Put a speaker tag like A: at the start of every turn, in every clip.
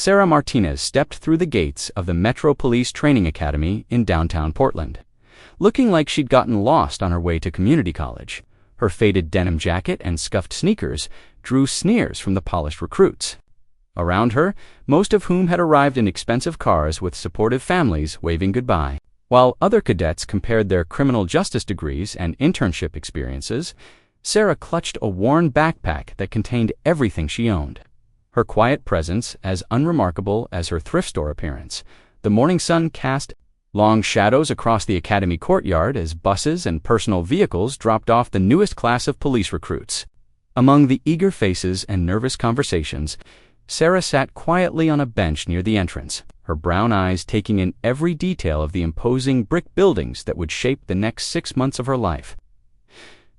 A: Sarah Martinez stepped through the gates of the Metro Police Training Academy in downtown Portland, looking like she'd gotten lost on her way to community college. Her faded denim jacket and scuffed sneakers drew sneers from the polished recruits. Around her, most of whom had arrived in expensive cars with supportive families waving goodbye. While other cadets compared their criminal justice degrees and internship experiences, Sarah clutched a worn backpack that contained everything she owned. Her quiet presence as unremarkable as her thrift store appearance. The morning sun cast long shadows across the academy courtyard as buses and personal vehicles dropped off the newest class of police recruits. Among the eager faces and nervous conversations, Sarah sat quietly on a bench near the entrance, her brown eyes taking in every detail of the imposing brick buildings that would shape the next 6 months of her life.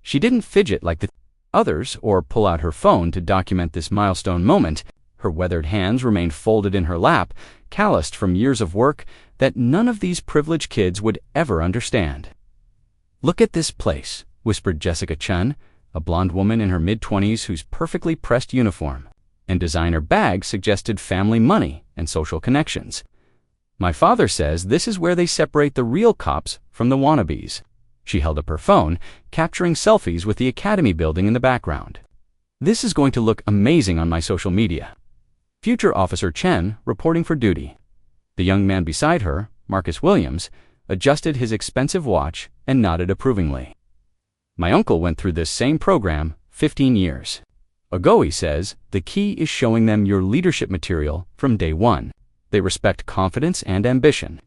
A: She didn't fidget like the others or pull out her phone to document this milestone moment. Her weathered hands remained folded in her lap, calloused from years of work that none of these privileged kids would ever understand. "Look at this place," whispered Jessica Chun, a blonde woman in her mid-20s whose perfectly pressed uniform and designer bag suggested family money and social connections. "My father says this is where they separate the real cops from the wannabes." She held up her phone, capturing selfies with the academy building in the background. "This is going to look amazing on my social media." Future Officer Chen, reporting for duty. The young man beside her, Marcus Williams, adjusted his expensive watch and nodded approvingly. "My uncle went through this same program 15 years ago," he says. "The key is showing them your leadership material from day one. They respect confidence and ambition."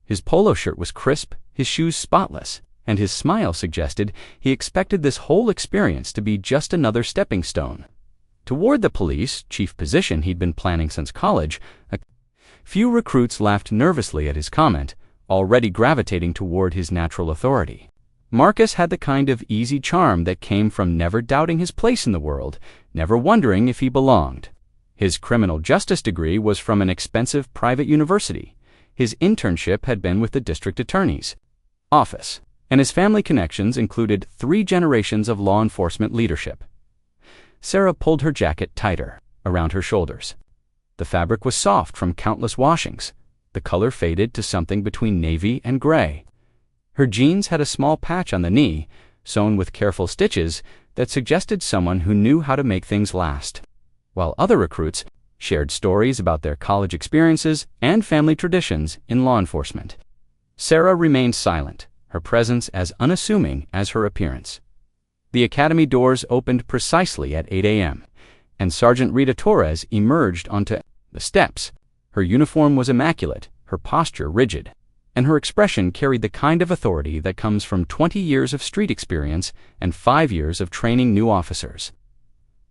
A: His polo shirt was crisp, his shoes spotless, and his smile suggested he expected this whole experience to be just another stepping stone toward the police chief position he'd been planning since college. A few recruits laughed nervously at his comment, already gravitating toward his natural authority. Marcus had the kind of easy charm that came from never doubting his place in the world, never wondering if he belonged. His criminal justice degree was from an expensive private university. His internship had been with the district attorney's office, and his family connections included 3 generations of law enforcement leadership. Sarah pulled her jacket tighter around her shoulders. The fabric was soft from countless washings. The color faded to something between navy and gray. Her jeans had a small patch on the knee, sewn with careful stitches that suggested someone who knew how to make things last. While other recruits shared stories about their college experiences and family traditions in law enforcement, Sarah remained silent, her presence as unassuming as her appearance. The academy doors opened precisely at 8 a.m., and Sergeant Rita Torres emerged onto the steps. Her uniform was immaculate, her posture rigid, and her expression carried the kind of authority that comes from 20 years of street experience and 5 years of training new officers.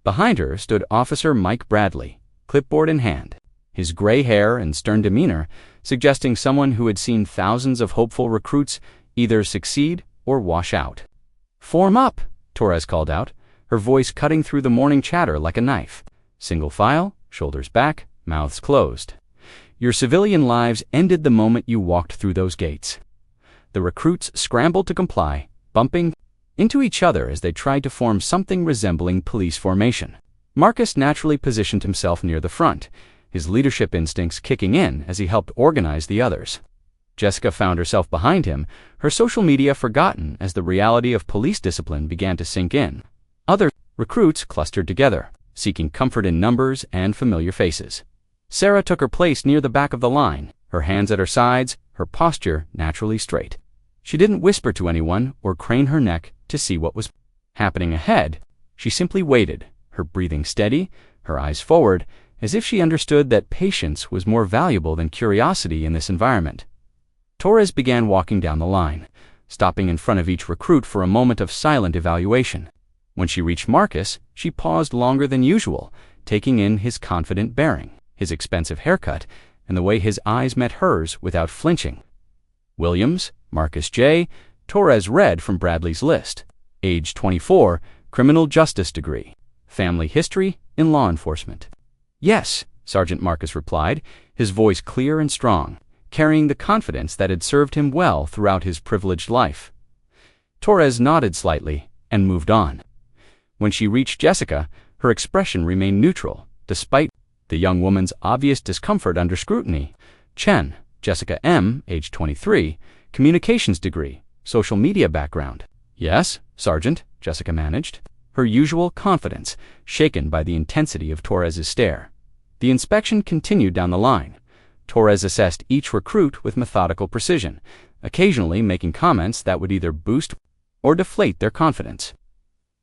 A: Behind her stood Officer Mike Bradley, clipboard in hand, his gray hair and stern demeanor suggesting someone who had seen thousands of hopeful recruits either succeed or wash out. "Form up," Torres called out, her voice cutting through the morning chatter like a knife. Single file, shoulders back, mouths closed. Your civilian lives ended the moment you walked through those gates. The recruits scrambled to comply, bumping into each other as they tried to form something resembling police formation. Marcus naturally positioned himself near the front, his leadership instincts kicking in as he helped organize the others. Jessica found herself behind him, her social media forgotten as the reality of police discipline began to sink in. Other recruits clustered together, seeking comfort in numbers and familiar faces. Sarah took her place near the back of the line, her hands at her sides, her posture naturally straight. She didn't whisper to anyone or crane her neck to see what was happening ahead. She simply waited, her breathing steady, her eyes forward, as if she understood that patience was more valuable than curiosity in this environment. Torres began walking down the line, stopping in front of each recruit for a moment of silent evaluation. When she reached Marcus, she paused longer than usual, taking in his confident bearing, his expensive haircut, and the way his eyes met hers without flinching. Williams, Marcus J., Torres read from Bradley's list. Age 24, criminal justice degree, family history in law enforcement. "Yes," Sergeant Marcus replied, his voice clear and strong, carrying the confidence that had served him well throughout his privileged life. Torres nodded slightly and moved on. When she reached Jessica, her expression remained neutral, despite the young woman's obvious discomfort under scrutiny. Chen, Jessica M., age 23, communications degree, social media background. Yes, Sergeant, Jessica managed, her usual confidence shaken by the intensity of Torres's stare. The inspection continued down the line. Torres assessed each recruit with methodical precision, occasionally making comments that would either boost or deflate their confidence.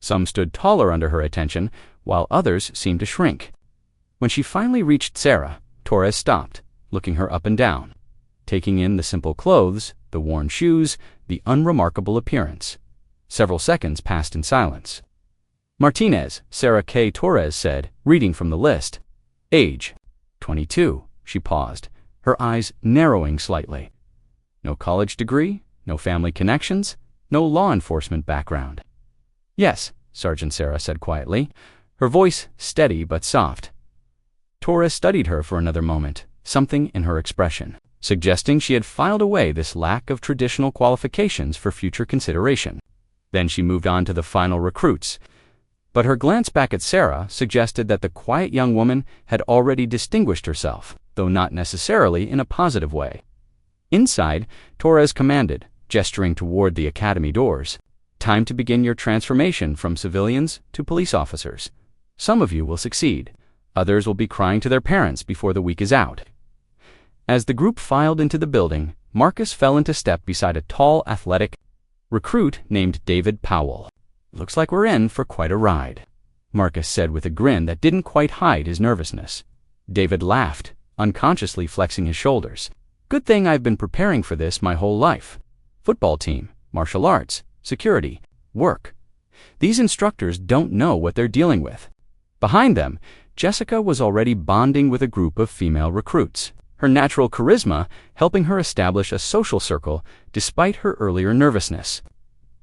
A: Some stood taller under her attention, while others seemed to shrink. When she finally reached Sarah, Torres stopped, looking her up and down, taking in the simple clothes, the worn shoes, the unremarkable appearance. Several seconds passed in silence. Martinez, Sarah K. Torres said, reading from the list. Age, 22. She paused, her eyes narrowing slightly. No college degree, no family connections, no law enforcement background. Yes, Sergeant Sarah said quietly, her voice steady but soft. Torres studied her for another moment, something in her expression, suggesting she had filed away this lack of traditional qualifications for future consideration. Then she moved on to the final recruits. But her glance back at Sarah suggested that the quiet young woman had already distinguished herself, though not necessarily in a positive way. Inside, Torres commanded, gesturing toward the academy doors. Time to begin your transformation from civilians to police officers. Some of you will succeed. Others will be crying to their parents before the week is out. As the group filed into the building, Marcus fell into step beside a tall, athletic recruit named David Powell. Looks like we're in for quite a ride, Marcus said with a grin that didn't quite hide his nervousness. David laughed, unconsciously flexing his shoulders. Good thing I've been preparing for this my whole life. Football team, martial arts, security, work. These instructors don't know what they're dealing with. Behind them, Jessica was already bonding with a group of female recruits, her natural charisma helping her establish a social circle despite her earlier nervousness.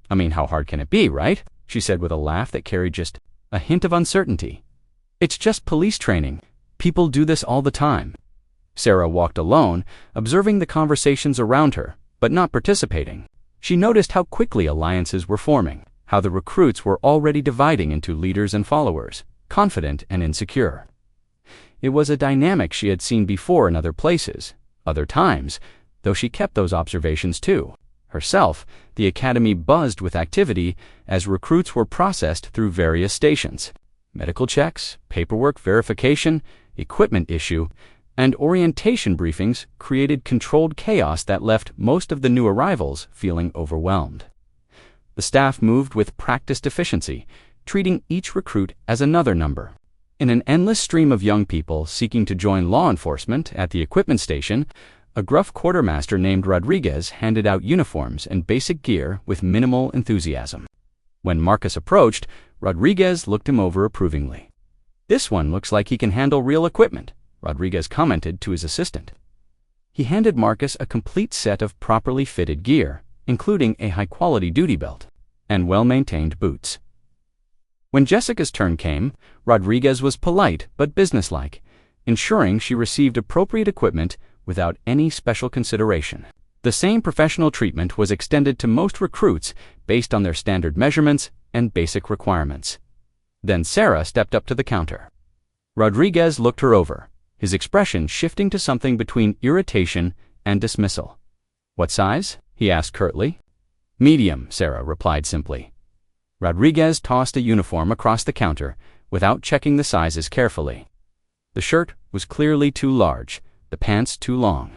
A: I mean, how hard can it be, right? She said with a laugh that carried just a hint of uncertainty. It's just police training. People do this all the time. Sarah walked alone, observing the conversations around her, but not participating. She noticed how quickly alliances were forming, how the recruits were already dividing into leaders and followers, confident and insecure. It was a dynamic she had seen before in other places, other times, though she kept those observations too. Herself, the academy buzzed with activity as recruits were processed through various stations. Medical checks, paperwork verification, equipment issue, and orientation briefings created controlled chaos that left most of the new arrivals feeling overwhelmed. The staff moved with practiced efficiency, treating each recruit as another number. In an endless stream of young people seeking to join law enforcement at the equipment station, a gruff quartermaster named Rodriguez handed out uniforms and basic gear with minimal enthusiasm. When Marcus approached, Rodriguez looked him over approvingly. "This one looks like he can handle real equipment," Rodriguez commented to his assistant. He handed Marcus a complete set of properly fitted gear, including a high-quality duty belt and well-maintained boots. When Jessica's turn came, Rodriguez was polite but businesslike, ensuring she received appropriate equipment without any special consideration. The same professional treatment was extended to most recruits based on their standard measurements and basic requirements. Then Sarah stepped up to the counter. Rodriguez looked her over, his expression shifting to something between irritation and dismissal. "What size?" he asked curtly. "Medium," Sarah replied simply. Rodriguez tossed a uniform across the counter without checking the sizes carefully. The shirt was clearly too large, the pants too long.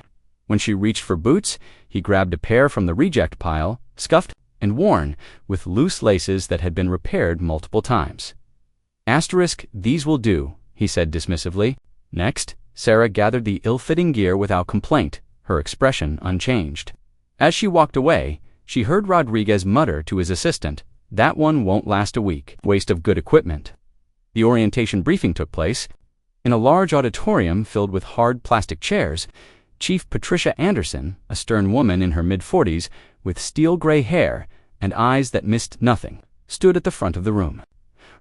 A: When she reached for boots, he grabbed a pair from the reject pile, scuffed and worn, with loose laces that had been repaired multiple times. "These will do," he said dismissively. Next, Sarah gathered the ill-fitting gear without complaint, her expression unchanged. As she walked away, she heard Rodriguez mutter to his assistant, "That one won't last a week. Waste of good equipment." The orientation briefing took place. In a large auditorium filled with hard plastic chairs, Chief Patricia Anderson, a stern woman in her mid-40s with steel-gray hair and eyes that missed nothing, stood at the front of the room.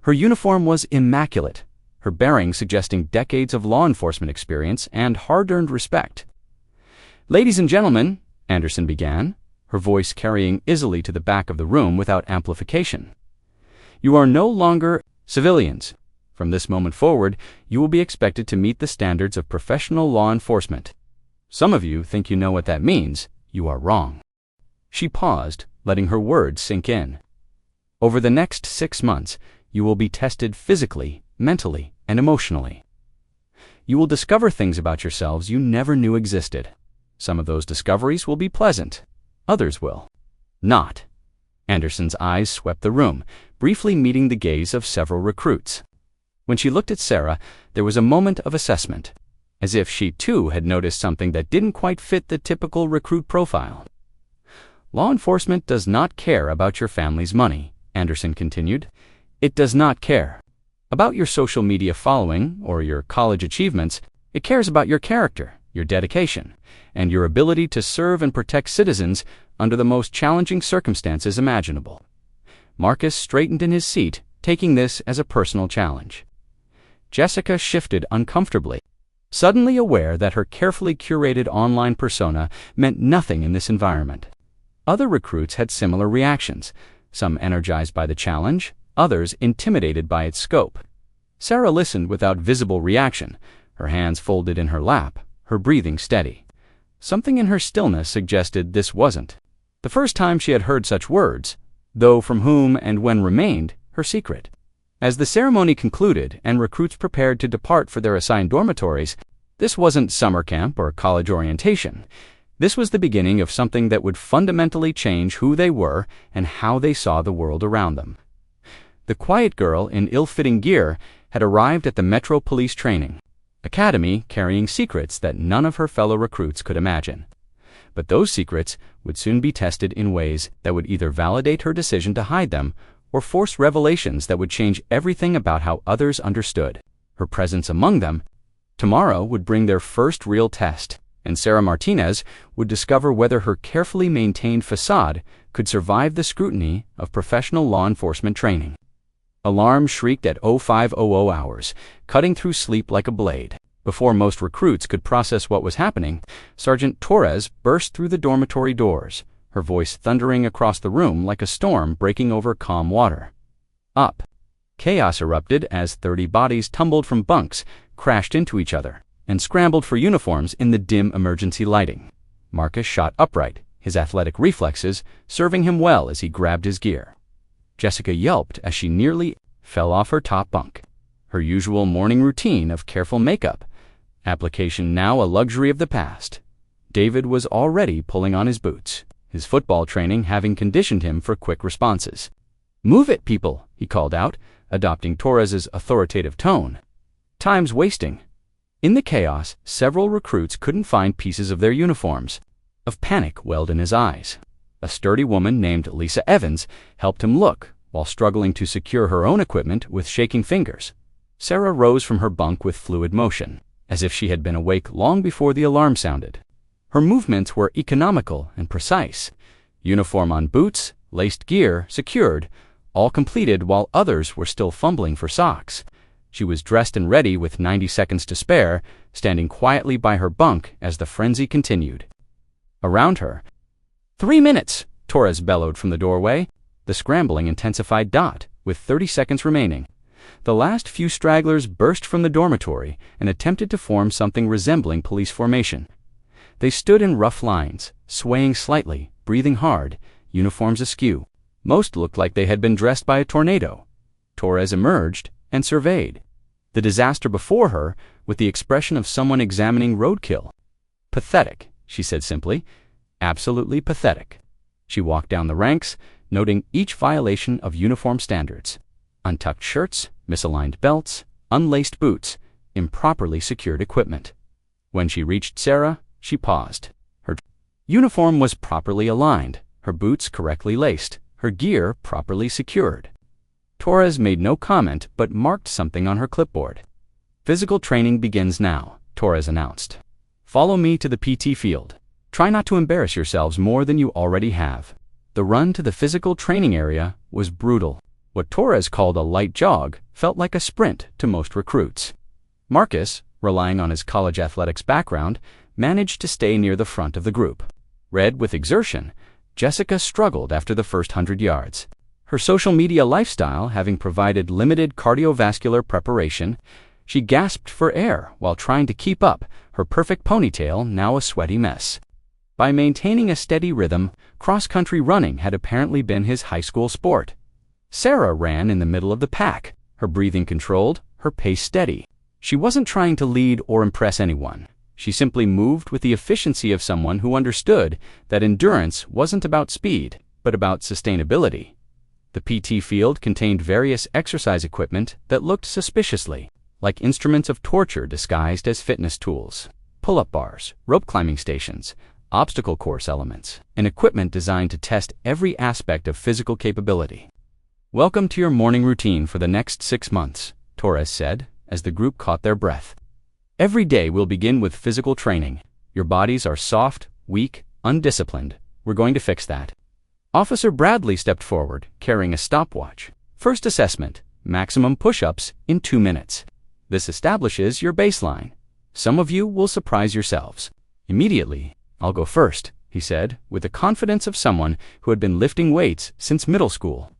A: Her uniform was immaculate, her bearing suggesting decades of law enforcement experience and hard-earned respect. "Ladies and gentlemen," Anderson began, her voice carrying easily to the back of the room without amplification. "You are no longer civilians. From this moment forward, you will be expected to meet the standards of professional law enforcement. Some of you think you know what that means. You are wrong." She paused, letting her words sink in. "Over the next 6 months, you will be tested physically, mentally, and emotionally. You will discover things about yourselves you never knew existed. Some of those discoveries will be pleasant. Others will not." Anderson's eyes swept the room, briefly meeting the gaze of several recruits. When she looked at Sarah, there was a moment of assessment, as if she too had noticed something that didn't quite fit the typical recruit profile. "Law enforcement does not care about your family's money," Anderson continued. "It does not care about your social media following or your college achievements. It cares about your character, your dedication, and your ability to serve and protect citizens under the most challenging circumstances imaginable." Marcus straightened in his seat, taking this as a personal challenge. Jessica shifted uncomfortably, suddenly aware that her carefully curated online persona meant nothing in this environment. Other recruits had similar reactions, some energized by the challenge, others intimidated by its scope. Sarah listened without visible reaction, her hands folded in her lap, her breathing steady. Something in her stillness suggested this wasn't the first time she had heard such words, though from whom and when remained her secret. As the ceremony concluded and recruits prepared to depart for their assigned dormitories, this wasn't summer camp or college orientation. This was the beginning of something that would fundamentally change who they were and how they saw the world around them. The quiet girl in ill-fitting gear had arrived at the Metro Police Training Academy carrying secrets that none of her fellow recruits could imagine. But those secrets would soon be tested in ways that would either validate her decision to hide them or force revelations that would change everything about how others understood her presence among them. Tomorrow would bring their first real test, and Sarah Martinez would discover whether her carefully maintained facade could survive the scrutiny of professional law enforcement training. Alarm shrieked at 0500 hours, cutting through sleep like a blade. Before most recruits could process what was happening, Sergeant Torres burst through the dormitory doors, her voice thundering across the room like a storm breaking over calm water. Up. Chaos erupted as 30 bodies tumbled from bunks, crashed into each other, and scrambled for uniforms in the dim emergency lighting. Marcus shot upright, his athletic reflexes serving him well as he grabbed his gear. Jessica yelped as she nearly fell off her top bunk. Her usual morning routine of careful makeup application now a luxury of the past. David was already pulling on his boots, his football training having conditioned him for quick responses. "Move it, people," he called out, adopting Torres's authoritative tone. "Time's wasting." In the chaos, several recruits couldn't find pieces of their uniforms. Of panic welled in his eyes. A sturdy woman named Lisa Evans helped him look, while struggling to secure her own equipment with shaking fingers. Sarah rose from her bunk with fluid motion, as if she had been awake long before the alarm sounded. Her movements were economical and precise. Uniform on boots, laced gear secured, all completed while others were still fumbling for socks. She was dressed and ready with 90 seconds to spare, standing quietly by her bunk as the frenzy continued. Around her, 3 minutes, Torres bellowed from the doorway. The scrambling intensified. With 30 seconds remaining, the last few stragglers burst from the dormitory and attempted to form something resembling police formation. They stood in rough lines, swaying slightly, breathing hard, uniforms askew. Most looked like they had been dressed by a tornado. Torres emerged and surveyed the disaster before her with the expression of someone examining roadkill. "Pathetic," she said simply. "Absolutely pathetic." She walked down the ranks, noting each violation of uniform standards. Untucked shirts, misaligned belts, unlaced boots, improperly secured equipment. When she reached Sarah, she paused. Her uniform was properly aligned, her boots correctly laced, her gear properly secured. Torres made no comment but marked something on her clipboard. "Physical training begins now," Torres announced. "Follow me to the PT field. Try not to embarrass yourselves more than you already have." The run to the physical training area was brutal. What Torres called a light jog felt like a sprint to most recruits. Marcus, relying on his college athletics background, managed to stay near the front of the group. Red with exertion, Jessica struggled after the first 100 yards. Her social media lifestyle having provided limited cardiovascular preparation, she gasped for air while trying to keep up, her perfect ponytail now a sweaty mess. By maintaining a steady rhythm, cross-country running had apparently been his high school sport. Sarah ran in the middle of the pack, her breathing controlled, her pace steady. She wasn't trying to lead or impress anyone. She simply moved with the efficiency of someone who understood that endurance wasn't about speed, but about sustainability. The PT field contained various exercise equipment that looked suspiciously like instruments of torture disguised as fitness tools. Pull-up bars, rope climbing stations, obstacle course elements, and equipment designed to test every aspect of physical capability. "Welcome to your morning routine for the next 6 months," Torres said, as the group caught their breath. "Every day we'll begin with physical training. Your bodies are soft, weak, undisciplined. We're going to fix that." Officer Bradley stepped forward, carrying a stopwatch. "First assessment, maximum push-ups in 2 minutes. This establishes your baseline. Some of you will surprise yourselves." Immediately, "I'll go first," he said, with the confidence of someone who had been lifting weights since middle school.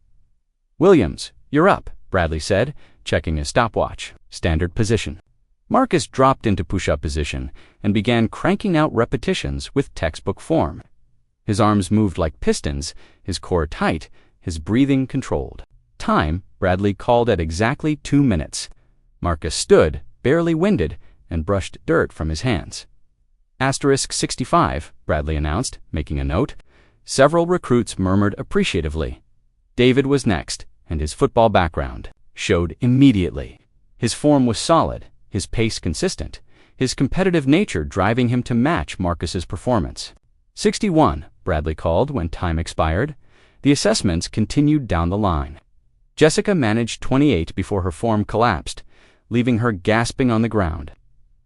A: "Williams, you're up," Bradley said, checking his stopwatch. "Standard position." Marcus dropped into push-up position and began cranking out repetitions with textbook form. His arms moved like pistons, his core tight, his breathing controlled. Time, Bradley called at exactly 2 minutes. Marcus stood, barely winded, and brushed dirt from his hands. *65, Bradley announced, making a note. Several recruits murmured appreciatively. David was next, and his football background showed immediately. His form was solid, his pace consistent, his competitive nature driving him to match Marcus's performance. 61, Bradley called when time expired. The assessments continued down the line. Jessica managed 28 before her form collapsed, leaving her gasping on the ground.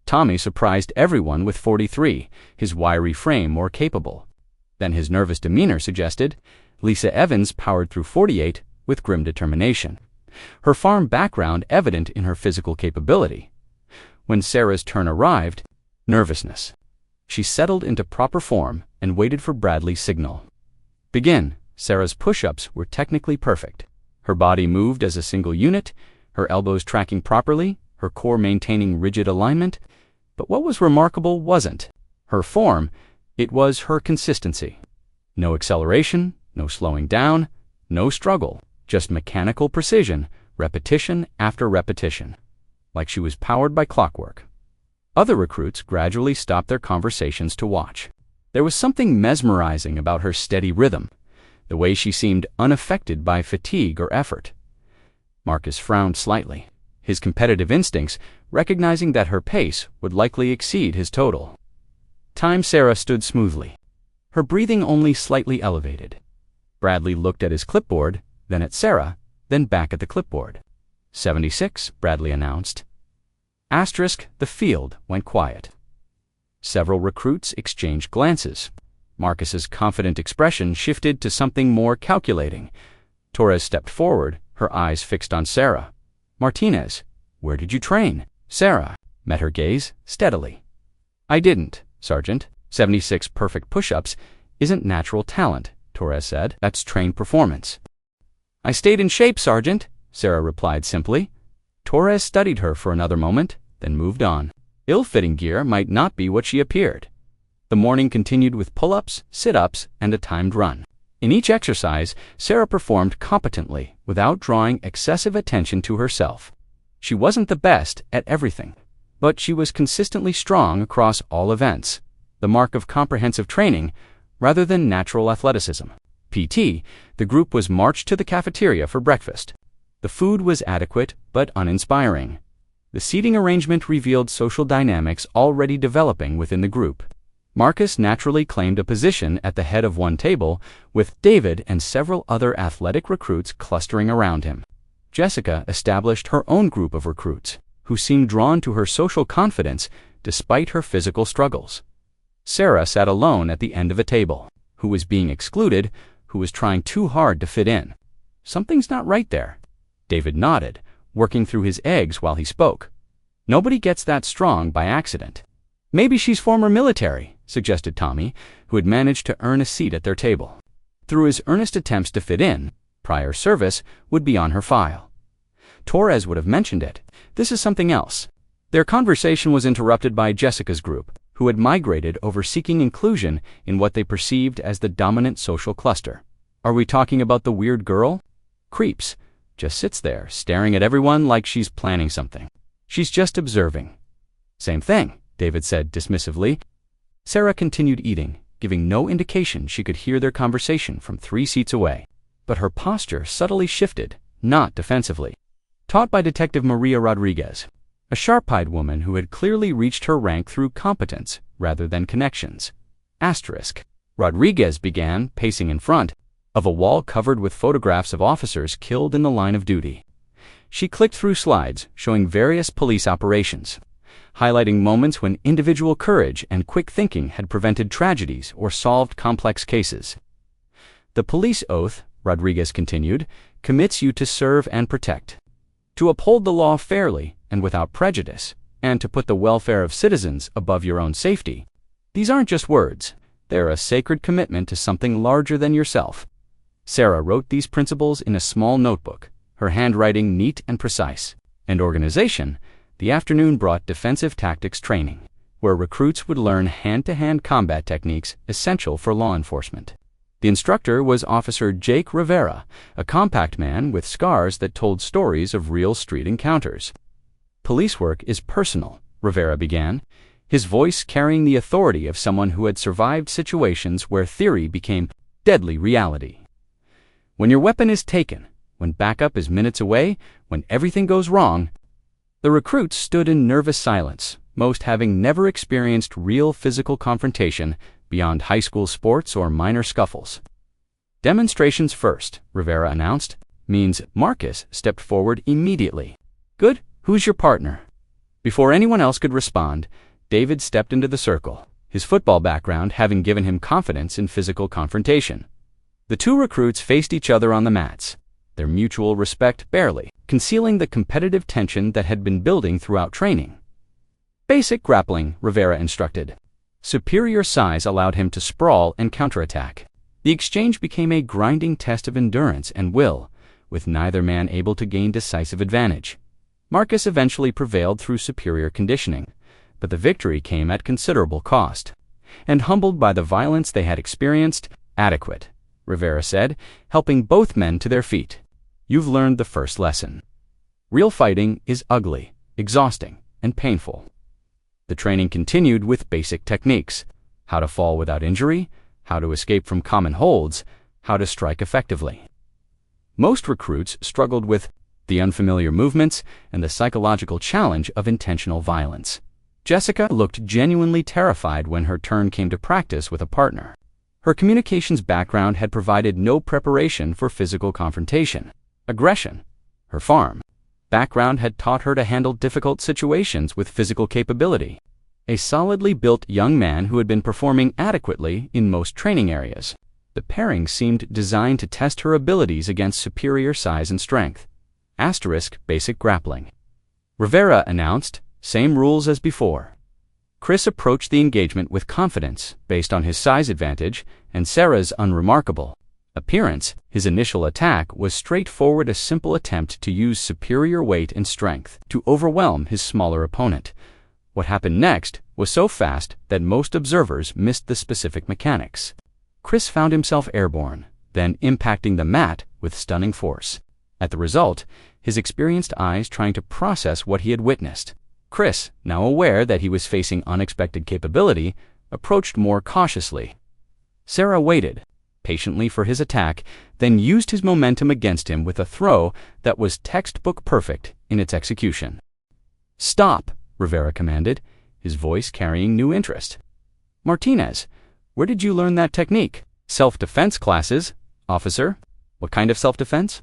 A: Tommy surprised everyone with 43, his wiry frame more capable. Then his nervous demeanor suggested. Lisa Evans powered through 48 with grim determination, her farm background evident in her physical capability. When Sarah's turn arrived, nervousness. She settled into proper form and waited for Bradley's signal. "Begin." Sarah's push-ups were technically perfect. Her body moved as a single unit, her elbows tracking properly, her core maintaining rigid alignment. But what was remarkable wasn't her form, it was her consistency. No acceleration, no slowing down, no struggle, just mechanical precision, repetition after repetition, like she was powered by clockwork. Other recruits gradually stopped their conversations to watch. There was something mesmerizing about her steady rhythm, the way she seemed unaffected by fatigue or effort. Marcus frowned slightly, his competitive instincts recognizing that her pace would likely exceed his total. Time. Sarah stood smoothly, her breathing only slightly elevated. Bradley looked at his clipboard, then at Sarah, then back at the clipboard. 76, Bradley announced. The field went quiet. Several recruits exchanged glances. Marcus's confident expression shifted to something more calculating. Torres stepped forward, her eyes fixed on Sarah. "Martinez, where did you train?" Sarah met her gaze steadily. "I didn't, Sergeant. 76 perfect push-ups isn't natural talent," Torres said. "That's trained performance." "I stayed in shape, Sergeant," Sarah replied simply. Torres studied her for another moment, then moved on. Ill-fitting gear might not be what she appeared. The morning continued with pull-ups, sit-ups, and a timed run. In each exercise, Sarah performed competently without drawing excessive attention to herself. She wasn't the best at everything, but she was consistently strong across all events, the mark of comprehensive training rather than natural athleticism. PT, the group was marched to the cafeteria for breakfast. The food was adequate but uninspiring. The seating arrangement revealed social dynamics already developing within the group. Marcus naturally claimed a position at the head of one table, with David and several other athletic recruits clustering around him. Jessica established her own group of recruits, who seemed drawn to her social confidence despite her physical struggles. Sarah sat alone at the end of a table. Who was being excluded? Who was trying too hard to fit in? Something's not right there. David nodded, working through his eggs while he spoke. Nobody gets that strong by accident. "Maybe she's former military," suggested Tommy, who had managed to earn a seat at their table. Through his earnest attempts to fit in, Prior service would be on her file. Torres would have mentioned it. This is something else. Their conversation was interrupted by Jessica's group, who had migrated over seeking inclusion in what they perceived as the dominant social cluster. Are we talking about the weird girl? Creeps. Just sits there, staring at everyone like she's planning something. She's just observing. Same thing, David said dismissively. Sarah continued eating, giving no indication she could hear their conversation from 3 seats away. But her posture subtly shifted, not defensively. Taught by Detective Maria Rodriguez, a sharp-eyed woman who had clearly reached her rank through competence rather than connections. Asterisk. Rodriguez began, pacing in front of a wall covered with photographs of officers killed in the line of duty. She clicked through slides showing various police operations, highlighting moments when individual courage and quick thinking had prevented tragedies or solved complex cases. The police oath, Rodriguez continued, commits you to serve and protect, to uphold the law fairly and without prejudice, and to put the welfare of citizens above your own safety. These aren't just words. They're a sacred commitment to something larger than yourself. Sarah wrote these principles in a small notebook, her handwriting neat and precise. And organization, the afternoon brought defensive tactics training, where recruits would learn hand-to-hand combat techniques essential for law enforcement. The instructor was Officer Jake Rivera, a compact man with scars that told stories of real street encounters. Police work is personal, Rivera began, his voice carrying the authority of someone who had survived situations where theory became deadly reality. When your weapon is taken, when backup is minutes away, when everything goes wrong, the recruits stood in nervous silence, most having never experienced real physical confrontation beyond high school sports or minor scuffles. Demonstrations first, Rivera announced, means Marcus stepped forward immediately. Good, who's your partner? Before anyone else could respond, David stepped into the circle, his football background having given him confidence in physical confrontation. The 2 recruits faced each other on the mats, their mutual respect barely concealing the competitive tension that had been building throughout training. Basic grappling, Rivera instructed. Superior size allowed him to sprawl and counterattack. The exchange became a grinding test of endurance and will, with neither man able to gain decisive advantage. Marcus eventually prevailed through superior conditioning, but the victory came at considerable cost. And humbled by the violence they had experienced, adequate, Rivera said, helping both men to their feet. You've learned the first lesson. Real fighting is ugly, exhausting, and painful. The training continued with basic techniques: how to fall without injury, how to escape from common holds, how to strike effectively. Most recruits struggled with the unfamiliar movements and the psychological challenge of intentional violence. Jessica looked genuinely terrified when her turn came to practice with a partner. Her communications background had provided no preparation for physical confrontation. Aggression, her farm background had taught her to handle difficult situations with physical capability. A solidly built young man who had been performing adequately in most training areas. The pairing seemed designed to test her abilities against superior size and strength. Asterisk basic grappling. Rivera announced, same rules as before. Chris approached the engagement with confidence based on his size advantage and Sarah's unremarkable appearance. His initial attack was straightforward, a simple attempt to use superior weight and strength to overwhelm his smaller opponent. What happened next was so fast that most observers missed the specific mechanics. Chris found himself airborne, then impacting the mat with stunning force. At the result, his experienced eyes trying to process what he had witnessed. Chris, now aware that he was facing unexpected capability, approached more cautiously. Sarah waited patiently for his attack, then used his momentum against him with a throw that was textbook perfect in its execution. Stop, Rivera commanded, his voice carrying new interest. Martinez, where did you learn that technique? Self-defense classes, officer. What kind of self-defense?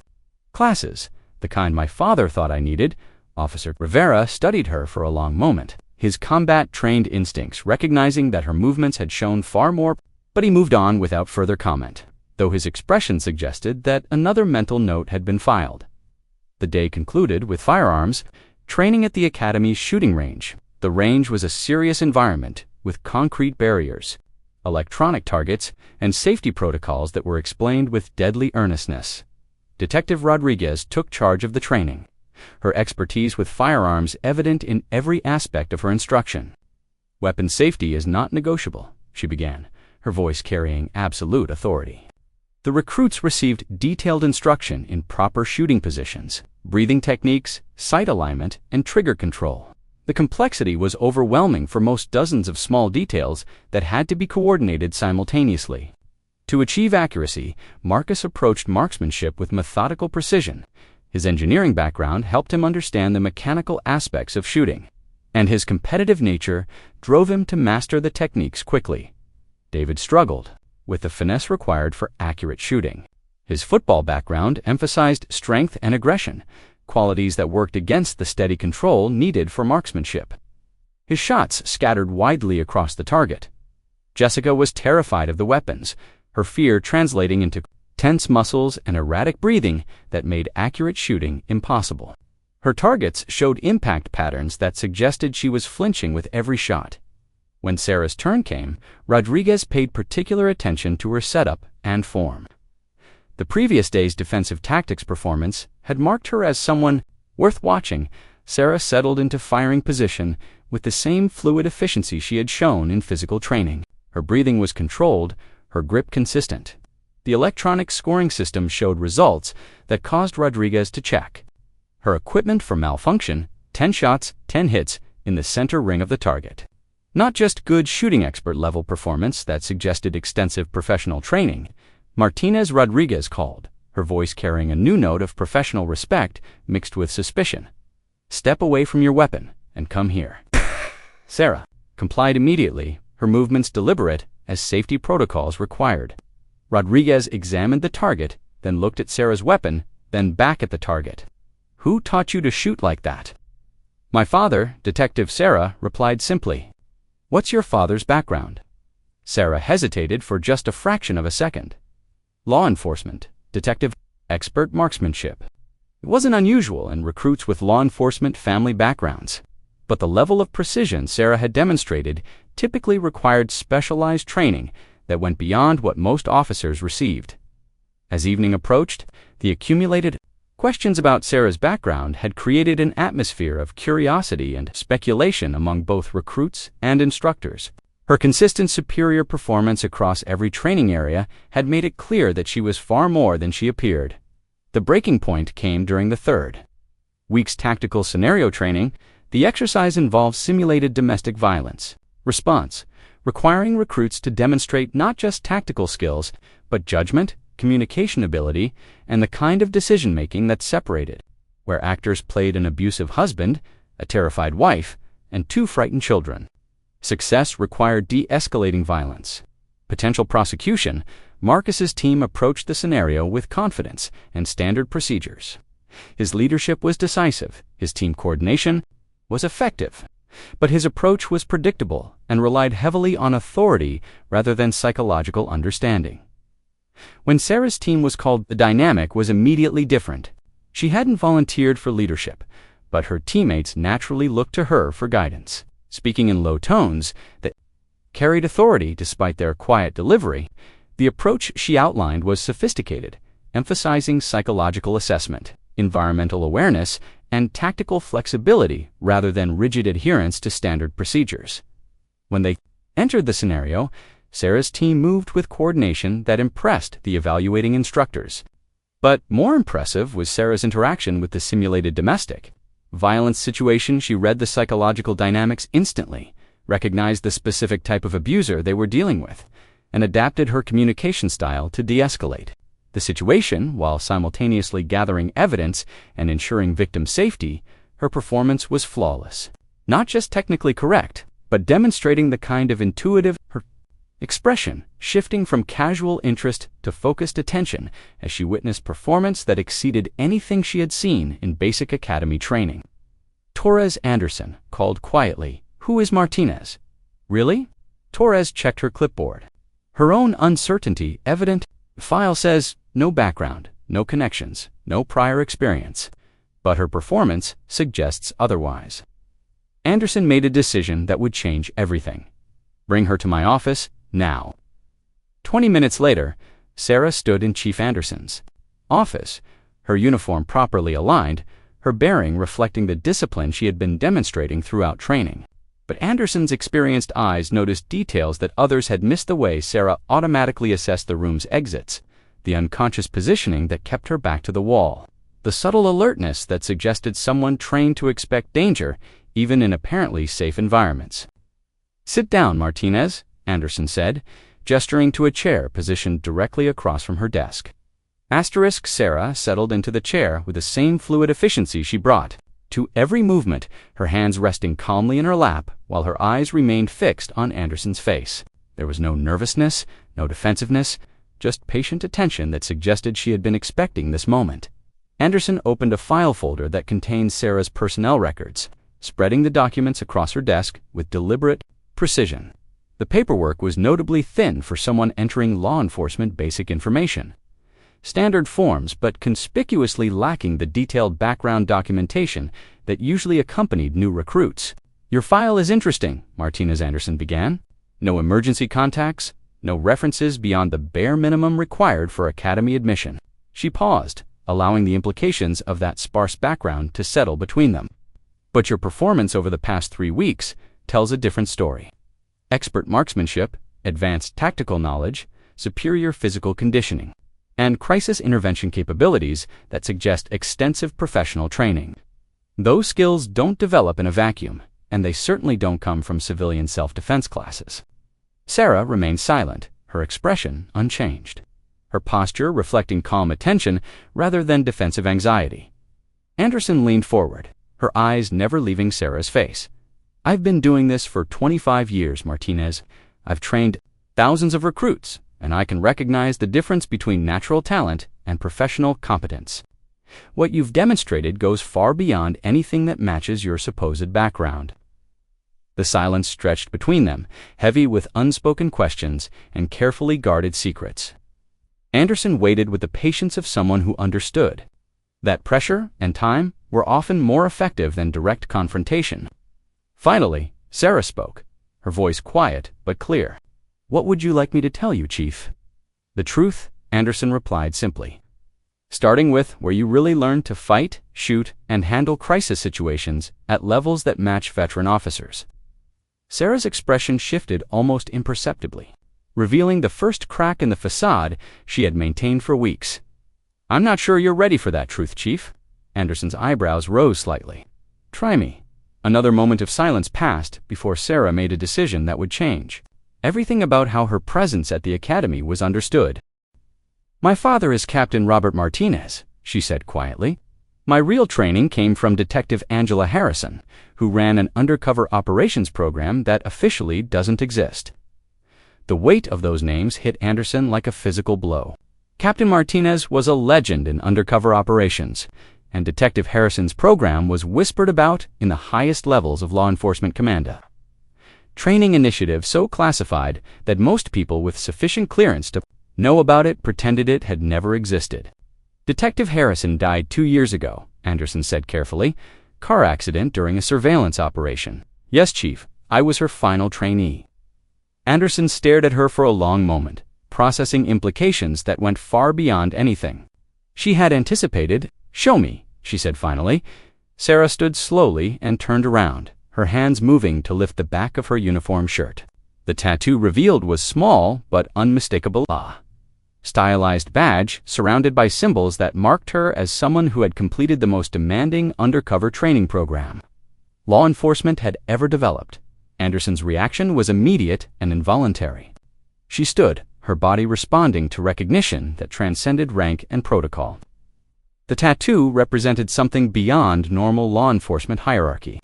A: Classes, the kind my father thought I needed. Officer Rivera studied her for a long moment, his combat-trained instincts recognizing that her movements had shown far more, but he moved on without further comment, though his expression suggested that another mental note had been filed. The day concluded with firearms training at the Academy's shooting range. The range was a serious environment with concrete barriers, electronic targets, and safety protocols that were explained with deadly earnestness. Detective Rodriguez took charge of the training, her expertise with firearms evident in every aspect of her instruction. "Weapon safety is not negotiable," she began, her voice carrying absolute authority. The recruits received detailed instruction in proper shooting positions, breathing techniques, sight alignment, and trigger control. The complexity was overwhelming for most dozens of small details that had to be coordinated simultaneously. To achieve accuracy, Marcus approached marksmanship with methodical precision. His engineering background helped him understand the mechanical aspects of shooting, and his competitive nature drove him to master the techniques quickly. David struggled with the finesse required for accurate shooting. His football background emphasized strength and aggression, qualities that worked against the steady control needed for marksmanship. His shots scattered widely across the target. Jessica was terrified of the weapons, her fear translating into tense muscles and erratic breathing that made accurate shooting impossible. Her targets showed impact patterns that suggested she was flinching with every shot. When Sarah's turn came, Rodriguez paid particular attention to her setup and form. The previous day's defensive tactics performance had marked her as someone worth watching. Sarah settled into firing position with the same fluid efficiency she had shown in physical training. Her breathing was controlled, her grip consistent. The electronic scoring system showed results that caused Rodriguez to check her equipment for malfunction: 10 shots, 10 hits in the center ring of the target. Not just good shooting expert level performance that suggested extensive professional training. Martinez Rodriguez called, her voice carrying a new note of professional respect mixed with suspicion. "Step away from your weapon and come here." Sarah complied immediately, her movements deliberate as safety protocols required. Rodriguez examined the target, then looked at Sarah's weapon, then back at the target. "Who taught you to shoot like that?" "My father," Detective Sarah replied simply. "What's your father's background?" Sarah hesitated for just a fraction of a second. "Law enforcement, detective, expert marksmanship." It wasn't unusual in recruits with law enforcement family backgrounds, but the level of precision Sarah had demonstrated typically required specialized training that went beyond what most officers received. As evening approached, the accumulated questions about Sarah's background had created an atmosphere of curiosity and speculation among both recruits and instructors. Her consistent superior performance across every training area had made it clear that she was far more than she appeared. The breaking point came during the third week's tactical scenario training. The exercise involved simulated domestic violence response, requiring recruits to demonstrate not just tactical skills, but judgment, communication ability, and the kind of decision-making that separated, where actors played an abusive husband, a terrified wife, and 2 frightened children. Success required de-escalating violence. Potential prosecution, Marcus's team approached the scenario with confidence and standard procedures. His leadership was decisive, his team coordination was effective, but his approach was predictable and relied heavily on authority rather than psychological understanding. When Sarah's team was called, the dynamic was immediately different. She hadn't volunteered for leadership, but her teammates naturally looked to her for guidance. Speaking in low tones that carried authority despite their quiet delivery, the approach she outlined was sophisticated, emphasizing psychological assessment, environmental awareness, and tactical flexibility rather than rigid adherence to standard procedures. When they entered the scenario, Sarah's team moved with coordination that impressed the evaluating instructors. But more impressive was Sarah's interaction with the simulated domestic violence situation. She read the psychological dynamics instantly, recognized the specific type of abuser they were dealing with, and adapted her communication style to de-escalate the situation while simultaneously gathering evidence and ensuring victim safety. Her performance was flawless. Not just technically correct, but demonstrating the kind of intuitive expression, shifting from casual interest to focused attention as she witnessed performance that exceeded anything she had seen in basic academy training. Torres Anderson called quietly, "Who is Martinez?" "Really?" Torres checked her clipboard, her own uncertainty evident. "File says no background, no connections, no prior experience, but her performance suggests otherwise." Anderson made a decision that would change everything. "Bring her to my office now." 20 minutes later, Sarah stood in Chief Anderson's office, her uniform properly aligned, her bearing reflecting the discipline she had been demonstrating throughout training. But Anderson's experienced eyes noticed details that others had missed: the way Sarah automatically assessed the room's exits, the unconscious positioning that kept her back to the wall, the subtle alertness that suggested someone trained to expect danger even in apparently safe environments. "Sit down, Martinez," Anderson said, gesturing to a chair positioned directly across from her desk. Sarah settled into the chair with the same fluid efficiency she brought to every movement, her hands resting calmly in her lap while her eyes remained fixed on Anderson's face. There was no nervousness, no defensiveness, just patient attention that suggested she had been expecting this moment. Anderson opened a file folder that contained Sarah's personnel records, spreading the documents across her desk with deliberate precision. The paperwork was notably thin for someone entering law enforcement: basic information, standard forms, but conspicuously lacking the detailed background documentation that usually accompanied new recruits. "Your file is interesting," Anderson began. "No emergency contacts, no references beyond the bare minimum required for academy admission." She paused, allowing the implications of that sparse background to settle between them. "But your performance over the past 3 weeks tells a different story. Expert marksmanship, advanced tactical knowledge, superior physical conditioning, and crisis intervention capabilities that suggest extensive professional training. Those skills don't develop in a vacuum, and they certainly don't come from civilian self-defense classes." Sarah remained silent, her expression unchanged, her posture reflecting calm attention rather than defensive anxiety. Anderson leaned forward, her eyes never leaving Sarah's face. "I've been doing this for 25 years, Martinez. I've trained thousands of recruits, and I can recognize the difference between natural talent and professional competence. What you've demonstrated goes far beyond anything that matches your supposed background." The silence stretched between them, heavy with unspoken questions and carefully guarded secrets. Anderson waited with the patience of someone who understood that pressure and time were often more effective than direct confrontation. Finally, Sarah spoke, her voice quiet but clear. "What would you like me to tell you, Chief?" "The truth," Anderson replied simply. "Starting with where you really learned to fight, shoot, and handle crisis situations at levels that match veteran officers." Sarah's expression shifted almost imperceptibly, revealing the first crack in the facade she had maintained for weeks. "I'm not sure you're ready for that truth, Chief." Anderson's eyebrows rose slightly. "Try me." Another moment of silence passed before Sarah made a decision that would change everything about how her presence at the academy was understood. "My father is Captain Robert Martinez," she said quietly. "My real training came from Detective Angela Harrison, who ran an undercover operations program that officially doesn't exist." The weight of those names hit Anderson like a physical blow. Captain Martinez was a legend in undercover operations, and Detective Harrison's program was whispered about in the highest levels of law enforcement command. Training initiative so classified that most people with sufficient clearance to know about it pretended it had never existed. "Detective Harrison died 2 years ago," Anderson said carefully. "Car accident during a surveillance operation." "Yes, Chief, I was her final trainee." Anderson stared at her for a long moment, processing implications that went far beyond anything she had anticipated. "Show me," she said finally. Sarah stood slowly and turned around, her hands moving to lift the back of her uniform shirt. The tattoo revealed was small but unmistakable. Stylized badge surrounded by symbols that marked her as someone who had completed the most demanding undercover training program law enforcement had ever developed. Anderson's reaction was immediate and involuntary. She stood, her body responding to recognition that transcended rank and protocol. The tattoo represented something beyond normal law enforcement hierarchy,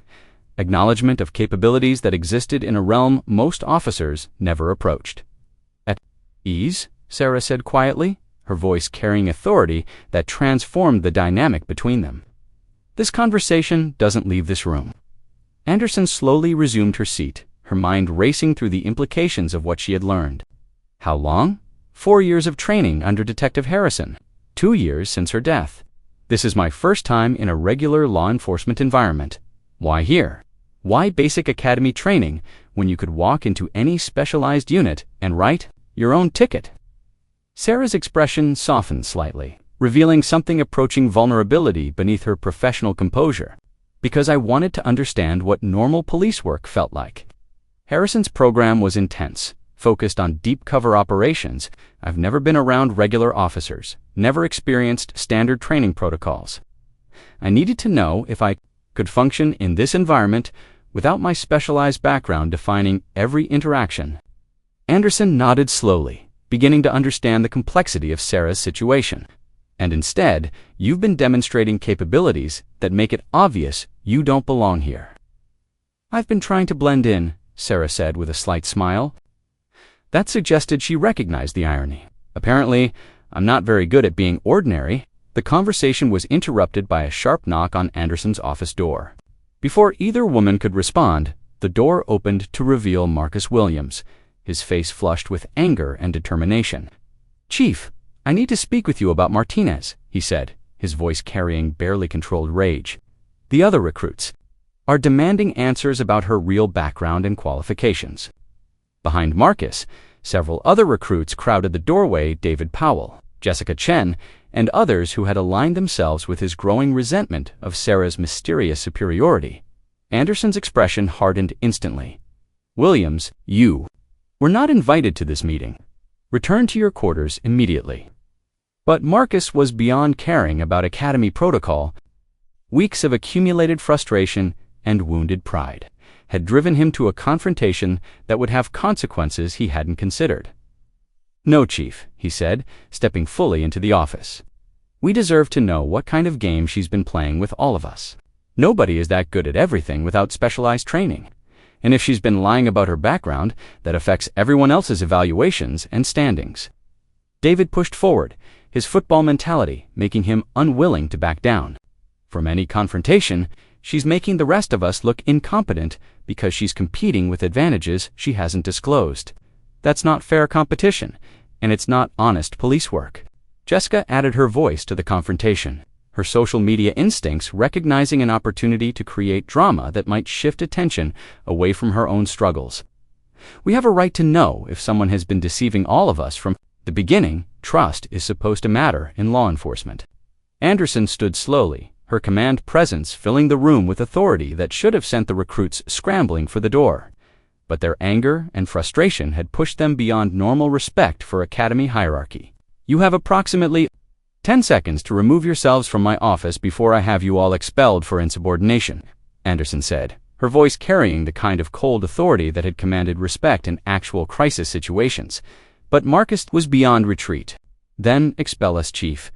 A: acknowledgement of capabilities that existed in a realm most officers never approached. "At ease?" Sarah said quietly, her voice carrying authority that transformed the dynamic between them. "This conversation doesn't leave this room." Anderson slowly resumed her seat, her mind racing through the implications of what she had learned. How long? 4 years of training under Detective Harrison, 2 years since her death. This is my first time in a regular law enforcement environment. Why here? Why basic academy training when you could walk into any specialized unit and write your own ticket? Sarah's expression softened slightly, revealing something approaching vulnerability beneath her professional composure. Because I wanted to understand what normal police work felt like. Harrison's program was intense, focused on deep cover operations. I've never been around regular officers, never experienced standard training protocols. I needed to know if I could function in this environment without my specialized background defining every interaction. Anderson nodded slowly, beginning to understand the complexity of Sarah's situation. And instead, you've been demonstrating capabilities that make it obvious you don't belong here. I've been trying to blend in, Sarah said with a slight smile. That suggested she recognized the irony. Apparently, I'm not very good at being ordinary. The conversation was interrupted by a sharp knock on Anderson's office door. Before either woman could respond, the door opened to reveal Marcus Williams, his face flushed with anger and determination. "Chief, I need to speak with you about Martinez," he said, his voice carrying barely controlled rage. "The other recruits are demanding answers about her real background and qualifications." Behind Marcus, several other recruits crowded the doorway: David Powell, Jessica Chen, and others who had aligned themselves with his growing resentment of Sarah's mysterious superiority. Anderson's expression hardened instantly. "Williams, you were not invited to this meeting. Return to your quarters immediately." But Marcus was beyond caring about academy protocol. Weeks of accumulated frustration and wounded pride had driven him to a confrontation that would have consequences he hadn't considered. "No, Chief," he said, stepping fully into the office. "We deserve to know what kind of game she's been playing with all of us. Nobody is that good at everything without specialized training. And if she's been lying about her background, that affects everyone else's evaluations and standings." David pushed forward, his football mentality making him unwilling to back down. "From any confrontation, she's making the rest of us look incompetent because she's competing with advantages she hasn't disclosed. That's not fair competition, and it's not honest police work." Jessica added her voice to the confrontation, her social media instincts recognizing an opportunity to create drama that might shift attention away from her own struggles. "We have a right to know if someone has been deceiving all of us from the beginning. Trust is supposed to matter in law enforcement." Anderson stood slowly, her command presence filling the room with authority that should have sent the recruits scrambling for the door. But their anger and frustration had pushed them beyond normal respect for academy hierarchy. "You have approximately 10 seconds to remove yourselves from my office before I have you all expelled for insubordination," Anderson said, her voice carrying the kind of cold authority that had commanded respect in actual crisis situations. But Marcus was beyond retreat. "Then expel us, Chief.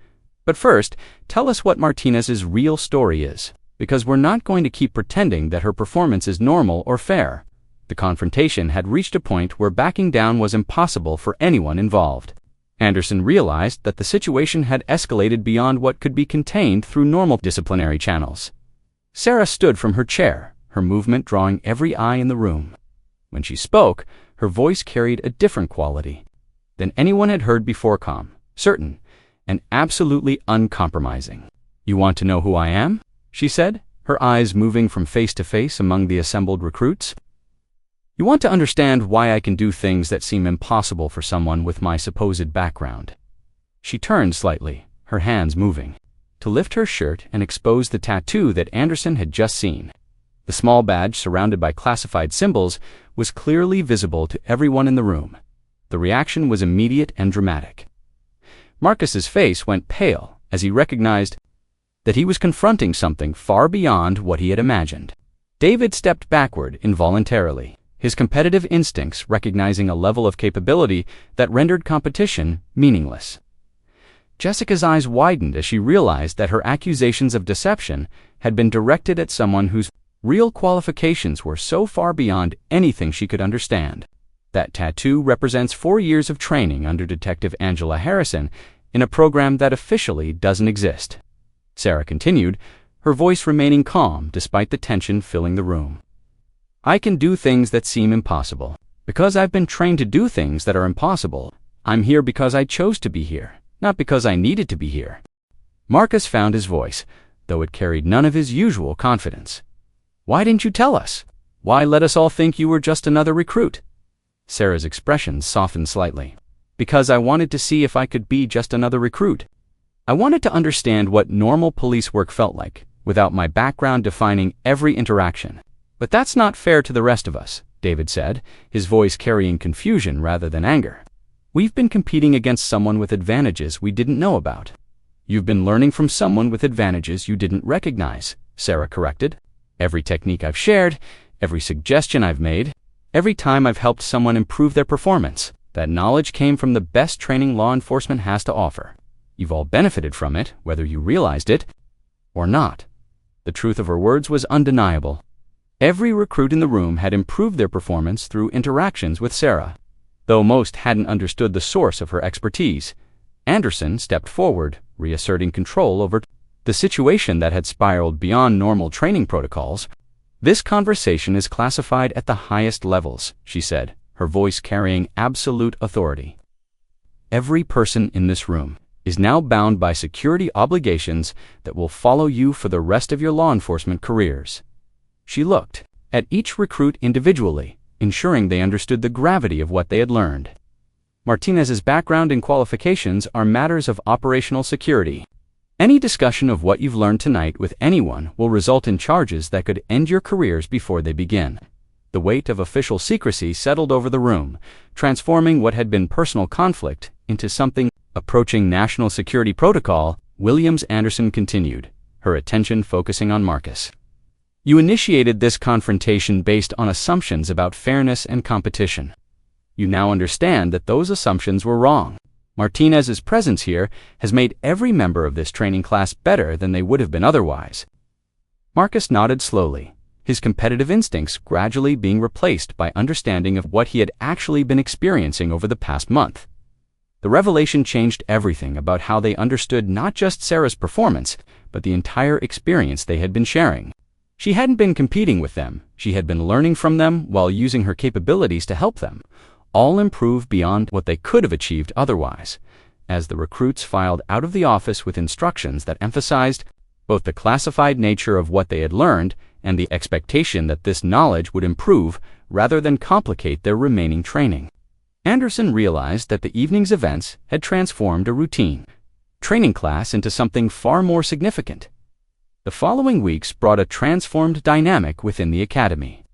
A: But first, tell us what Martinez's real story is, because we're not going to keep pretending that her performance is normal or fair." The confrontation had reached a point where backing down was impossible for anyone involved. Anderson realized that the situation had escalated beyond what could be contained through normal disciplinary channels. Sarah stood from her chair, her movement drawing every eye in the room. When she spoke, her voice carried a different quality than anyone had heard before: calm, certain, and absolutely uncompromising. "You want to know who I am?" she said, her eyes moving from face to face among the assembled recruits. "You want to understand why I can do things that seem impossible for someone with my supposed background." She turned slightly, her hands moving, to lift her shirt and expose the tattoo that Anderson had just seen. The small badge, surrounded by classified symbols, was clearly visible to everyone in the room. The reaction was immediate and dramatic. Marcus's face went pale as he recognized that he was confronting something far beyond what he had imagined. David stepped backward involuntarily, his competitive instincts recognizing a level of capability that rendered competition meaningless. Jessica's eyes widened as she realized that her accusations of deception had been directed at someone whose real qualifications were so far beyond anything she could understand. That tattoo represents 4 years of training under Detective Angela Harrison in a program that officially doesn't exist. Sarah continued, her voice remaining calm despite the tension filling the room. "I can do things that seem impossible. Because I've been trained to do things that are impossible, I'm here because I chose to be here, not because I needed to be here." Marcus found his voice, though it carried none of his usual confidence. "Why didn't you tell us? Why let us all think you were just another recruit?" Sarah's expression softened slightly. "Because I wanted to see if I could be just another recruit." I wanted to understand what normal police work felt like, without my background defining every interaction. But that's not fair to the rest of us, David said, his voice carrying confusion rather than anger. We've been competing against someone with advantages we didn't know about. You've been learning from someone with advantages you didn't recognize, Sarah corrected. Every technique I've shared, every suggestion I've made, every time I've helped someone improve their performance, that knowledge came from the best training law enforcement has to offer. You've all benefited from it, whether you realized it or not. The truth of her words was undeniable. Every recruit in the room had improved their performance through interactions with Sarah. Though most hadn't understood the source of her expertise, Anderson stepped forward, reasserting control over the situation that had spiraled beyond normal training protocols. This conversation is classified at the highest levels, she said, her voice carrying absolute authority. Every person in this room is now bound by security obligations that will follow you for the rest of your law enforcement careers. She looked at each recruit individually, ensuring they understood the gravity of what they had learned. Martinez's background and qualifications are matters of operational security. Any discussion of what you've learned tonight with anyone will result in charges that could end your careers before they begin. The weight of official secrecy settled over the room, transforming what had been personal conflict into something approaching national security protocol. Williams Anderson continued, her attention focusing on Marcus. You initiated this confrontation based on assumptions about fairness and competition. You now understand that those assumptions were wrong. Martinez's presence here has made every member of this training class better than they would have been otherwise. Marcus nodded slowly, his competitive instincts gradually being replaced by understanding of what he had actually been experiencing over the past month. The revelation changed everything about how they understood not just Sarah's performance, but the entire experience they had been sharing. She hadn't been competing with them, she had been learning from them while using her capabilities to help them, all improve beyond what they could have achieved otherwise. As the recruits filed out of the office with instructions that emphasized both the classified nature of what they had learned and the expectation that this knowledge would improve rather than complicate their remaining training, Anderson realized that the evening's events had transformed a routine training class into something far more significant. The following weeks brought a transformed dynamic within the academy.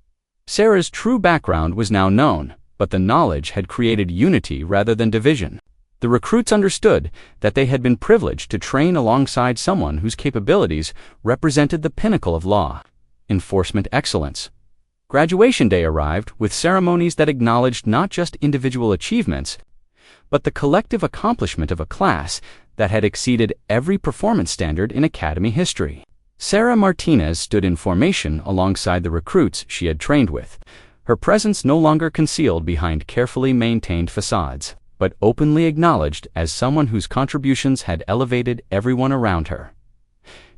A: Sarah's true background was now known, but the knowledge had created unity rather than division. The recruits understood that they had been privileged to train alongside someone whose capabilities represented the pinnacle of law enforcement excellence. Graduation day arrived with ceremonies that acknowledged not just individual achievements, but the collective accomplishment of a class that had exceeded every performance standard in academy history. Sarah Martinez stood in formation alongside the recruits she had trained with, her presence no longer concealed behind carefully maintained facades, but openly acknowledged as someone whose contributions had elevated everyone around her.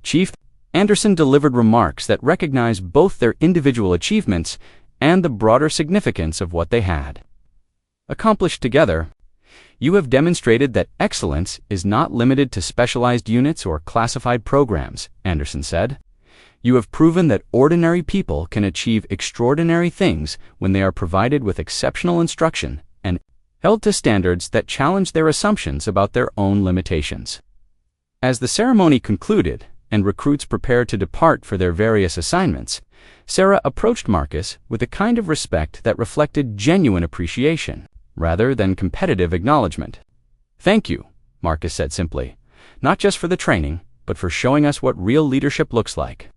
A: Chief Anderson delivered remarks that recognized both their individual achievements and the broader significance of what they had accomplished together. You have demonstrated that excellence is not limited to specialized units or classified programs, Anderson said. You have proven that ordinary people can achieve extraordinary things when they are provided with exceptional instruction and held to standards that challenge their assumptions about their own limitations. As the ceremony concluded and recruits prepared to depart for their various assignments, Sarah approached Marcus with a kind of respect that reflected genuine appreciation, rather than competitive acknowledgement. Thank you, Marcus said simply, not just for the training, but for showing us what real leadership looks like.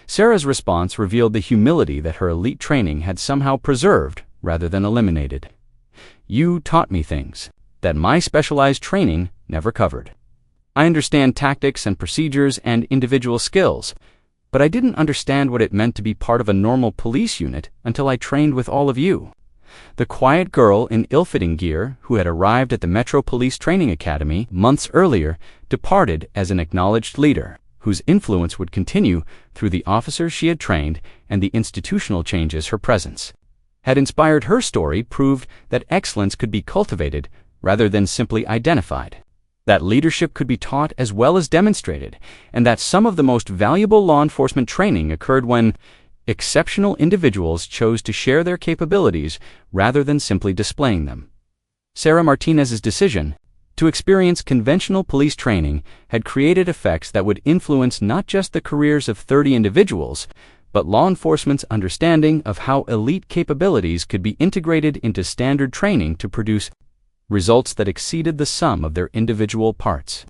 A: Sarah's response revealed the humility that her elite training had somehow preserved rather than eliminated. You taught me things that my specialized training never covered. I understand tactics and procedures and individual skills, but I didn't understand what it meant to be part of a normal police unit until I trained with all of you. The quiet girl in ill-fitting gear who had arrived at the Metro Police Training Academy months earlier departed as an acknowledged leader, whose influence would continue through the officers she had trained, and the institutional changes her presence had inspired. Her story proved that excellence could be cultivated rather than simply identified, that leadership could be taught as well as demonstrated, and that some of the most valuable law enforcement training occurred when exceptional individuals chose to share their capabilities rather than simply displaying them. Sarah Martinez's decision to experience conventional police training had created effects that would influence not just the careers of 30 individuals, but law enforcement's understanding of how elite capabilities could be integrated into standard training to produce results that exceeded the sum of their individual parts.